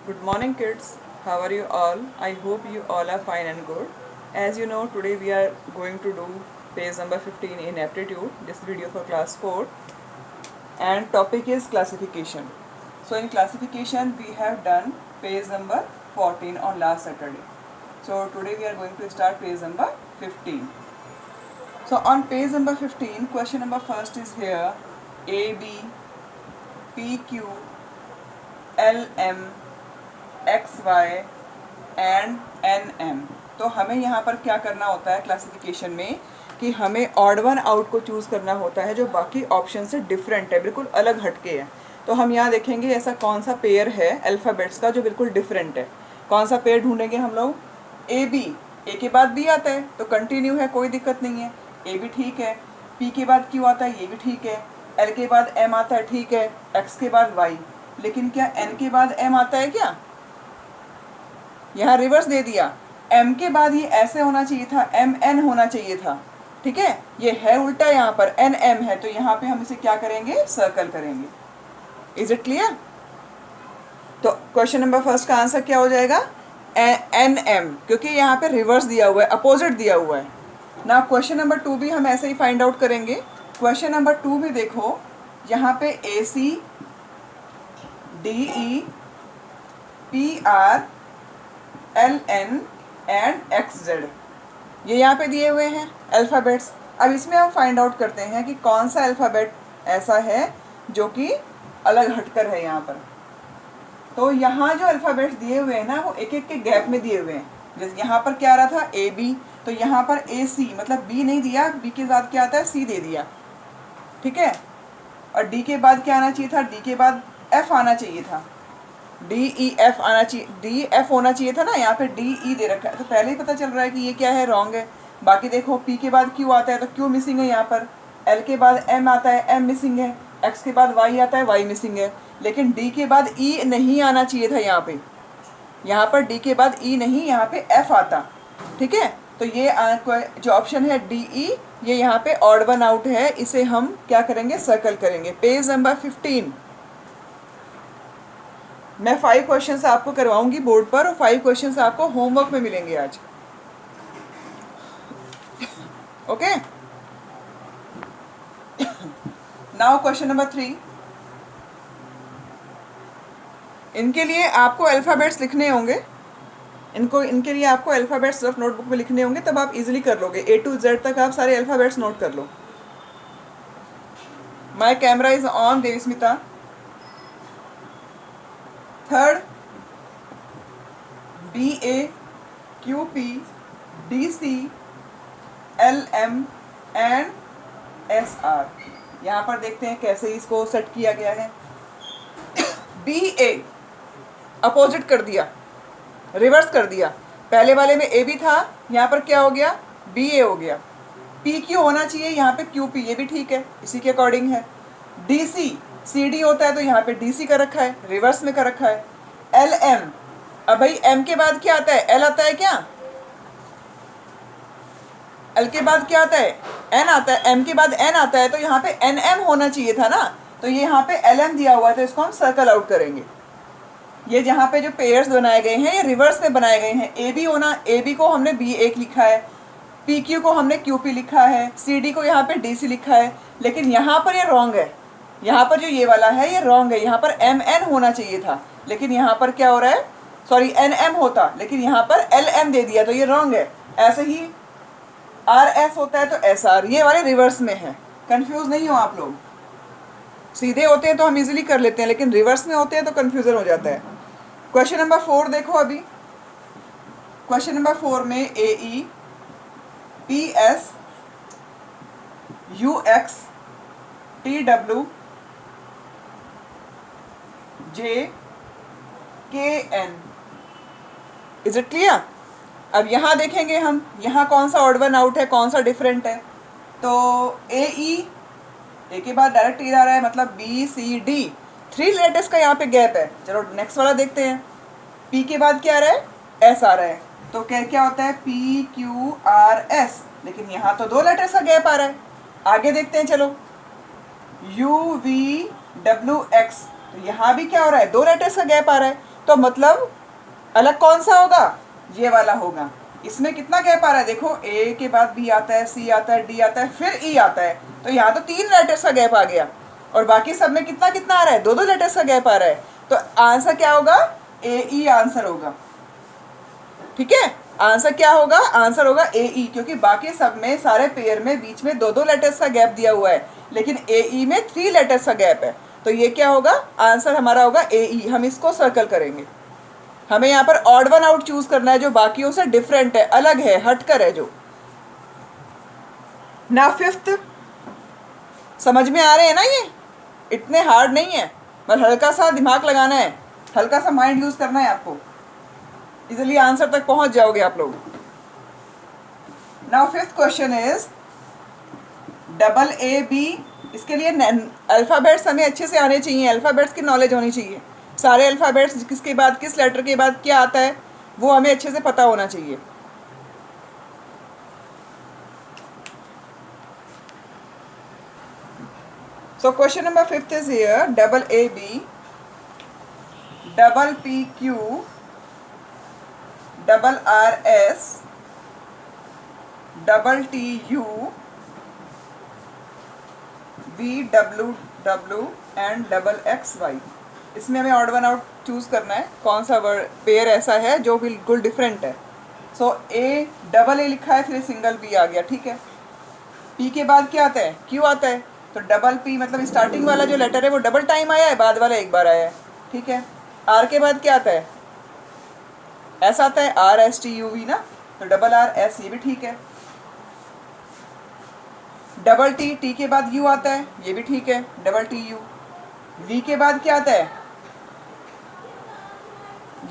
Good morning, kids. How are you all? I hope you all are fine and good. As you know, today we are going to do page number 15 in aptitude, this video for class 4, and topic is classification. So in classification we have done page number 14 on last Saturday. So today we are going to start page number 15. So on page number 15, question number first is here: A, B, P, Q, L, M, X Y and N M. तो हमें यहाँ पर क्या करना होता है classification में कि हमें ऑड वन आउट को चूज़ करना होता है जो बाकी ऑप्शन से डिफरेंट है, बिल्कुल अलग हटके है। तो हम यहाँ देखेंगे ऐसा कौन सा पेयर है अल्फ़ाबेट्स का जो बिल्कुल डिफरेंट है। कौन सा पेयर ढूंढेंगे हम लोग? ए बी, ए के बाद बी आता है तो कंटिन्यू है, कोई दिक्कत नहीं है, ए भी ठीक है। पी के बाद क्यू आता है, ये भी ठीक है। एल के बाद एम आता है, ठीक है। एक्स के बाद वाई, लेकिन क्या एन के बाद एम आता है? क्या यहाँ रिवर्स दे दिया। m के बाद ये ऐसे होना चाहिए था, एम एन होना चाहिए था, ठीक है। ये है उल्टा, यहाँ पर एन एम है, तो यहाँ पे हम इसे क्या करेंगे? सर्कल करेंगे। Is it clear? तो क्वेश्चन नंबर फर्स्ट का आंसर क्या हो जाएगा? एन एम, क्योंकि यहाँ पे रिवर्स दिया हुआ है, अपोजिट दिया हुआ है ना। क्वेश्चन नंबर 2 भी हम ऐसे ही फाइंड आउट करेंगे। क्वेश्चन नंबर 2 भी देखो, यहाँ पे A C, D E, P R, L N and X Z, ये यहाँ पे दिए हुए हैं अल्फ़ाबेट्स। अब इसमें हम फाइंड आउट करते हैं कि कौन सा अल्फ़ाबेट ऐसा है जो कि अलग हटकर है यहाँ पर। तो यहाँ जो अल्फ़ाबेट्स दिए हुए हैं ना, वो एक एक के गैप में दिए हुए हैं। जैसे यहाँ पर क्या आ रहा था? ए बी, तो यहाँ पर ए सी, मतलब बी नहीं दिया, बी के बाद क्या आता है? सी दे दिया, ठीक है। और डी के बाद क्या आना चाहिए था? डी के बाद एफ आना चाहिए था, डी ई एफ आना चाहिए, डी एफ होना चाहिए था ना, यहाँ पे डी ई दे रखा है, तो पहले ही पता चल रहा है कि ये क्या है? रॉन्ग है। बाकी देखो, पी के बाद क्यू आता है तो क्यू मिसिंग है यहाँ पर, एल के बाद एम आता है, एम मिसिंग है, एक्स के बाद वाई आता है, वाई मिसिंग है। लेकिन डी के बाद ई नहीं आना चाहिए था यहाँ पे, यहाँ पर डी के बाद ई नहीं, यहाँ पे एफ आता, ठीक है। तो ये जो ऑप्शन है डी ई, ये यहाँ पे ऑड वन आउट है, इसे हम क्या करेंगे? सर्कल करेंगे। Page number 15। मैं 5 क्वेश्चंस आपको करवाऊंगी बोर्ड पर, और 5 क्वेश्चंस आपको होमवर्क में मिलेंगे आज, ओके। Now question number 3। इनके लिए आपको अल्फ़ाबेट्स लिखने होंगे, इनके लिए आपको अल्फ़ाबेट्स सिर्फ नोटबुक में लिखने होंगे, तब आप इजीली कर लोगे। ए टू जेड तक आप सारे अल्फ़ाबेट्स नोट कर लो। My camera is on, Devismita. Third, B A, Q P, D C, L M and S R. यहाँ पर देखते हैं कैसे इसको सेट किया गया है। बी ए अपोजिट कर दिया, रिवर्स कर दिया। पहले वाले में ए बी था, यहाँ पर क्या हो गया? बी ए हो गया। पी क्यू होना चाहिए, यहाँ पे क्यू पी, ये भी ठीक है, इसी के अकॉर्डिंग है। डी सी, सी डी होता है तो यहाँ पे डी सी कर रखा है, रिवर्स में कर रखा है। एल एम, अब भाई एम के बाद क्या आता है? एल आता है क्या? एल के बाद क्या आता है? एन आता है। एम के बाद एन आता है, तो यहाँ पे एन एम होना चाहिए था ना, तो ये यहाँ पे एल एम दिया हुआ है, तो इसको हम सर्कल आउट करेंगे। ये जहाँ पे जो पेयर्स बनाए गए हैं, ये रिवर्स में बनाए गए हैं। ए बी होना, ए बी को हमने बी एक लिखा है, पी क्यू को हमने क्यू पी लिखा है, सी डी को यहाँ पे डी सी लिखा है, लेकिन यहाँ पर ये रॉन्ग है। यहाँ पर जो ये वाला है ये रॉन्ग है, यहाँ पर एम एन होना चाहिए था, लेकिन यहाँ पर क्या हो रहा है? सॉरी, एन एम होता, लेकिन यहाँ पर एल एम दे दिया, तो ये रॉन्ग है। ऐसे ही आर एस होता है तो एस आर, ये वाले रिवर्स में है। कंफ्यूज नहीं हो आप लोग। सीधे होते हैं तो हम इजीली कर लेते हैं, लेकिन रिवर्स में होते हैं तो कंफ्यूजन हो जाता है। क्वेश्चन नंबर 4 देखो अभी। क्वेश्चन नंबर 4 में A E, P S, U X, T W, J, K N. Is it clear? अब यहाँ देखेंगे हम, यहाँ कौन सा ऑड वन आउट है, कौन सा डिफरेंट है। तो ए ई, ए के बाद डायरेक्ट ई आ रहा है, मतलब बी सी डी, 3 लेटर्स का यहाँ पे गैप है। चलो नेक्स्ट वाला देखते हैं। पी के बाद क्या आ रहा है? एस आ रहा है, तो क्या होता है? पी क्यू आर एस, लेकिन यहाँ तो 2 लेटर्स का गैप आ रहा है। आगे देखते हैं, चलो। यू वी डब्ल्यू एक्स, तो यहाँ भी क्या हो रहा है? 2 लेटर्स का गैप आ रहा है। तो मतलब अलग कौन सा होगा, ये वाला होगा। इसमें कितना गैप आ रहा है, देखो ए के बाद बी आता है, सी आता है, डी आता है, फिर ई आता है, तो यहाँ तो 3 लेटर्स का गैप आ गया, और बाकी सब में कितना कितना आ रहा है, 2 2 लेटर्स का गैप आ रहा है। तो आंसर क्या होगा, ए ई आंसर होगा। ठीक है, आंसर क्या होगा, आंसर होगा ए ई, क्योंकि बाकी सब में सारे पेयर में बीच में 2 2 लेटर्स का गैप दिया हुआ है, लेकिन ए ई में 3 लेटर्स का गैप है। तो ये क्या होगा, आंसर हमारा होगा ए ई। हम इसको सर्कल करेंगे। हमें यहाँ पर ऑड वन आउट चूज करना है, जो बाकियों से डिफरेंट है, अलग है, हटकर है जो। ना फिफ्थ, समझ में आ रहे हैं ना, ये इतने हार्ड नहीं है, बस हल्का सा दिमाग लगाना है, हल्का सा माइंड यूज करना है आपको, इजिली आंसर तक पहुंच जाओगे आप लोग। Now fifth question is double A B. इसके लिए अल्फ़ाबेट्स हमें अच्छे से आने चाहिए, अल्फ़ाबेट्स की नॉलेज होनी चाहिए। सारे अल्फ़ाबेट्स किसके बाद किस लेटर के बाद क्या आता है वो हमें अच्छे से पता होना चाहिए। So question number 5 is here, double AB, double PQ, double RS, double TU, VWW and double XY। इसमें हमें ऑड वन आउट चूज करना है, कौन सा वर्ड पेयर ऐसा है जो बिल्कुल डिफरेंट है। सो ए डबल ए लिखा है, फिर सिंगल बी आ गया, ठीक है। पी के बाद क्या आता है, क्यू आता है, तो डबल पी मतलब स्टार्टिंग वाला जो लेटर है वो डबल टाइम आया है, बाद वाला एक बार आया है, ठीक है। आर के बाद क्या आता है, एस आता है, R S T U V ना, तो डबल आर एस, ये भी ठीक है। डबल टी, टी के बाद यू आता है, ये भी ठीक है, डबल टी यू। वी के बाद क्या आता है,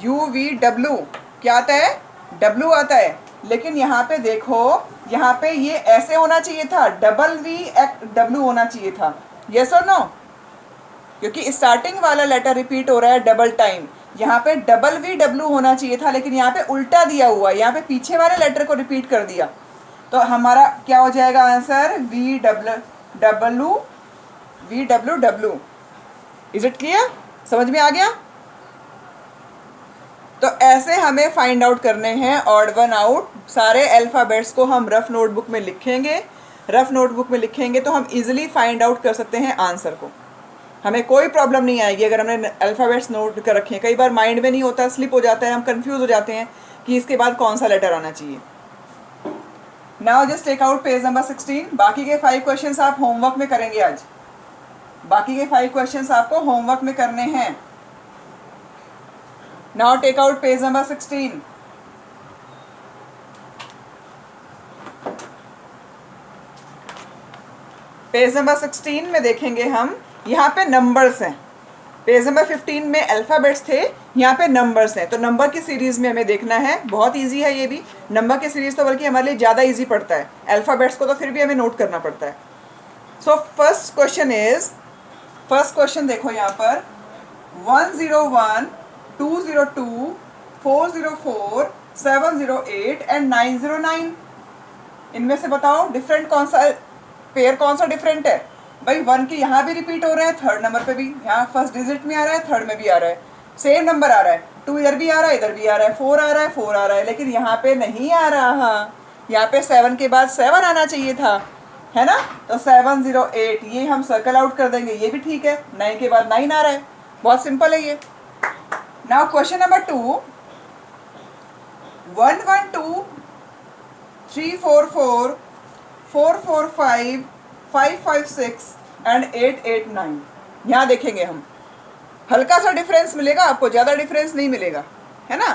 यू वी डब्ल्यू, क्या आता है, डब्ल्यू आता है। लेकिन यहाँ पे देखो, यहाँ पे ये ऐसे होना चाहिए था, डबल वी डब्ल्यू होना चाहिए था, यस और नो, क्योंकि स्टार्टिंग वाला लेटर रिपीट हो रहा है डबल टाइम। यहाँ पे डबल वी डब्ल्यू होना चाहिए था, लेकिन यहाँ पे उल्टा दिया हुआ है, यहाँ पे पीछे वाले लेटर को रिपीट कर दिया। तो हमारा क्या हो जाएगा answer, V W W. Is it clear, समझ में आ गया। तो ऐसे हमें फाइंड आउट करने हैं ऑड वन आउट। सारे अल्फ़ाबेट्स को हम रफ नोटबुक में लिखेंगे, रफ नोटबुक में लिखेंगे तो हम इजीली फाइंड आउट कर सकते हैं आंसर को। हमें कोई प्रॉब्लम नहीं आएगी अगर हमने अल्फ़ाबेट्स नोट कर रखे हैं। कई बार माइंड में नहीं होता, स्लिप हो जाता है, हम कंफ्यूज हो जाते हैं कि इसके बाद कौन सा लेटर आना चाहिए। Now just take out page number 16। बाकी के 5 क्वेश्चंस आप होमवर्क में करेंगे आज। बाकी के 5 क्वेश्चंस आपको होमवर्क में करने हैं। Now take out page number 16। Page number 16 में देखेंगे हम, यहाँ पे नंबर्स हैं। पेज नंबर 15 में अल्फ़ाबेट्स थे, यहाँ पे नंबर्स हैं। तो नंबर की सीरीज़ में हमें देखना है, बहुत इजी है ये भी। नंबर की सीरीज़ तो बल्कि हमारे लिए ज़्यादा इजी पड़ता है, अल्फ़ाबेट्स को तो फिर भी हमें नोट करना पड़ता है। सो फर्स्ट क्वेश्चन देखो यहाँ पर 101, 202, 404, 708 एंड 909। इनमें से बताओ डिफरेंट कौन सा पेयर, कौन सा डिफरेंट है। भाई 1 के यहाँ भी रिपीट हो रहे हैं, थर्ड नंबर पे भी, यहाँ फर्स्ट डिजिट में आ रहा है, थर्ड में भी आ रहा है, सेम नंबर आ रहा है। 2 इधर भी आ रहा है, इधर भी आ रहा है, 4 आ रहा है, 4 आ रहा है, लेकिन यहाँ पे नहीं आ रहा। यहाँ पे 7 के बाद 7 आना चाहिए था, है ना। तो 708 ये हम सर्कल आउट कर देंगे, ये भी ठीक है। 9 के बाद 9 आ रहा है, बहुत सिंपल है ये। Now question number 2, 112, 344, 445, 556 and 889। यहाँ देखेंगे हम, हल्का सा डिफरेंस मिलेगा आपको, ज़्यादा डिफरेंस नहीं मिलेगा, है ना।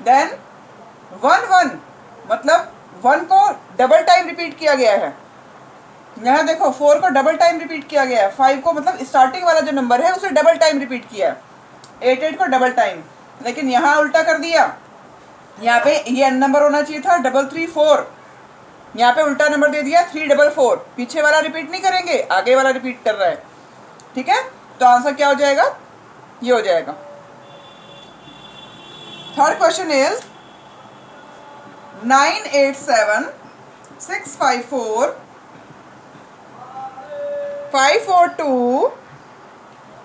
देन 11 मतलब 1 को डबल टाइम रिपीट किया गया है। यहाँ देखो 4 को डबल टाइम रिपीट किया गया है, 5 को मतलब स्टार्टिंग वाला जो नंबर है उसे डबल टाइम रिपीट किया है, 88 को डबल टाइम, लेकिन यहाँ उल्टा कर दिया। यहाँ पे ये नंबर होना चाहिए था 334, यहाँ पे उल्टा नंबर दे दिया 344। पीछे वाला रिपीट नहीं करेंगे, आगे वाला रिपीट कर रहा है, ठीक है। तो आंसर क्या हो जाएगा, ये हो जाएगा। Third question is 987, 654, 542.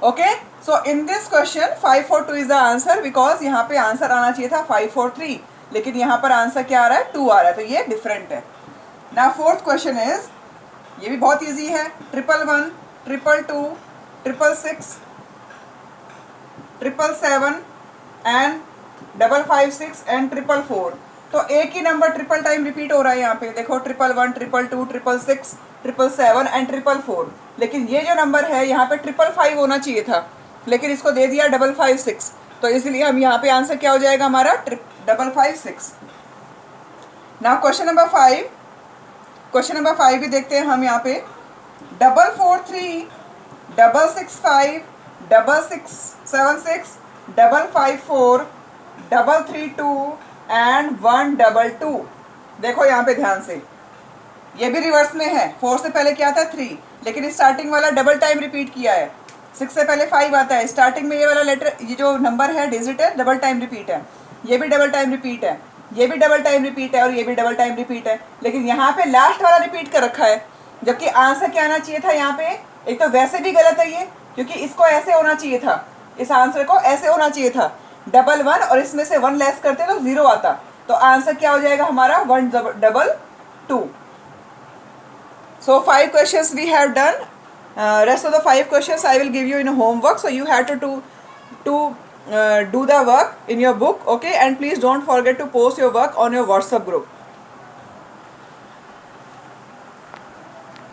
Okay, so in this question 542 is the answer because यहाँ पे आंसर आना चाहिए था 543, लेकिन यहाँ पर आंसर क्या आ रहा है 2 आ रहा है, तो ये डिफरेंट है. Now फोर्थ क्वेश्चन इज, ये भी बहुत इजी है. 111, 222, 666, 777 एंड 556 एंड 444. तो एक ही नंबर ट्रिपल टाइम रिपीट हो रहा है यहाँ पे. देखो 111, 222, 666, 777 एंड 444. लेकिन ये जो नंबर है यहाँ पे 555 होना चाहिए था, लेकिन इसको दे दिया 556. तो इसलिए हम यहाँ पे आंसर क्या हो जाएगा हमारा 556. Now question number 5. Question number 5 भी देखते हैं हम यहाँ पे. 443, 665, 6676, 554, 332 एंड 122. देखो यहाँ पे ध्यान से, ये भी रिवर्स में है. 4 से पहले क्या था 3, लेकिन स्टार्टिंग वाला डबल टाइम रिपीट किया है. 6 से पहले 5 आता है. स्टार्टिंग में ये वाला लेटर, ये जो नंबर है डिजिट है, डबल टाइम रिपीट है. ये भी डबल टाइम रिपीट है, ये भी डबल टाइम रिपीट है और ये भी डबल टाइम रिपीट है. लेकिन यहाँ पे लास्ट वाला रिपीट कर रखा है, जबकि आंसर क्या आना चाहिए था यहाँ पे. एक तो वैसे भी गलत है ये, क्योंकि इसको ऐसे होना चाहिए था, इस आंसर को ऐसे होना चाहिए था 11 और इसमें से 1 लेस करते तो 0 आता. तो आंसर क्या हो जाएगा हमारा 122. So 5 questions we have done. Rest of the 5 questions I will give you in homework. So you have to do the work in your book. Okay, and please don't forget to post your work on your WhatsApp group.